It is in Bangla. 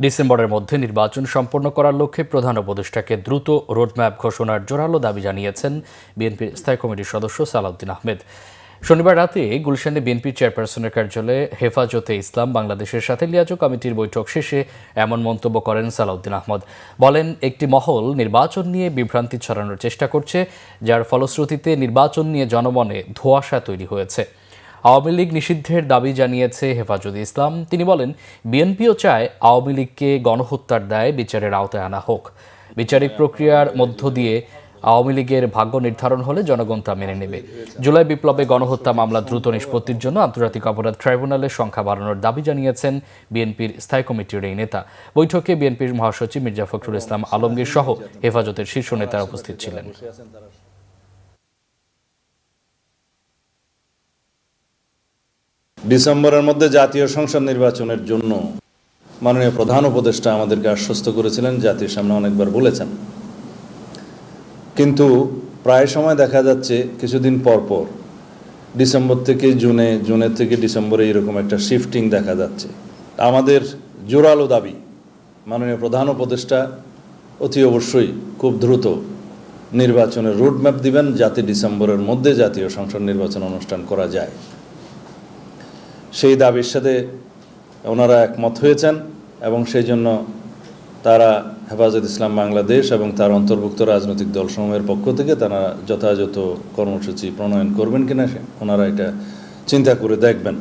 ডিসেম্বরের মধ্যে নির্বাচন সম্পন্ন করার লক্ষ্যে প্রধান উপদেষ্টাকে দ্রুত রোডম্যাপ ঘোষণার জোরালো দাবি জানিয়েছেন বিএনপির স্থায়ী কমিটির সদস্য সালাউদ্দিন আহমেদ। শনিবার রাতে গুলশানে বিএনপির চেয়ারপারসনের কার্যালয়ে হেফাজতে ইসলাম বাংলাদেশের সাথে লিয়াজোঁ কমিটির বৈঠক শেষে এমন মন্তব্য করেন সালাউদ্দিন আহমেদ। বলেন, একটি মহল নির্বাচন নিয়ে বিভ্রান্তি ছড়ানোর চেষ্টা করছে, যার ফলশ্রুতিতে নির্বাচন নিয়ে জনমনে ধোঁয়াশা তৈরি হয়েছে। আওয়ামী লীগ নিষিদ্ধের দাবি জানিয়েছে হেফাজতে ইসলাম। তিনি বলেন, বিএনপিও চায় আওয়ামী লীগকে গণহত্যার দায়ে বিচারের আওতায় আনা হোক। বিচারিক প্রক্রিয়ার মধ্য দিয়ে আওয়ামী লীগের ভাগ্য নির্ধারণ হলে জনগণ তা মেনে নেবে। জুলাই বিপ্লবে গণহত্যা মামলা দ্রুত নিষ্পত্তির জন্য আন্তর্জাতিক অপরাধ ট্রাইব্যুনালের সংখ্যা বাড়ানোর দাবি জানিয়েছেন বিএনপির স্থায়ী কমিটির এই নেতা। বৈঠকে বিএনপির মহাসচিব মির্জা ফখরুল ইসলাম আলমগীর সহ হেফাজতের শীর্ষ নেতারা উপস্থিত ছিলেন। ডিসেম্বরের মধ্যে জাতীয় সংসদ নির্বাচনের জন্য মাননীয় প্রধান উপদেষ্টা আমাদেরকে আশ্বস্ত করেছিলেন, জাতির সামনে অনেকবার বলেছেন। কিন্তু প্রায় সময় দেখা যাচ্ছে কিছুদিন পর পর ডিসেম্বর থেকে জুনের থেকে ডিসেম্বরে এরকম একটা শিফটিং দেখা যাচ্ছে। আমাদের জোরালো দাবি, মাননীয় প্রধান উপদেষ্টা অতি অবশ্যই খুব দ্রুত নির্বাচনের রোডম্যাপ দিবেন, যাতে ডিসেম্বরের মধ্যে জাতীয় সংসদ নির্বাচন অনুষ্ঠান করা যায়। সেই দাবির সাথে ওনারা একমত হয়েছেন এবং সেই জন্য তারা হেফাজত ইসলাম বাংলাদেশ এবং তার অন্তর্ভুক্ত রাজনৈতিক দলসমূহের পক্ষ থেকে তারা যথাযথ কর্মসূচি প্রণয়ন করবেন কিনা ওনারা এটা চিন্তা করে দেখবেন।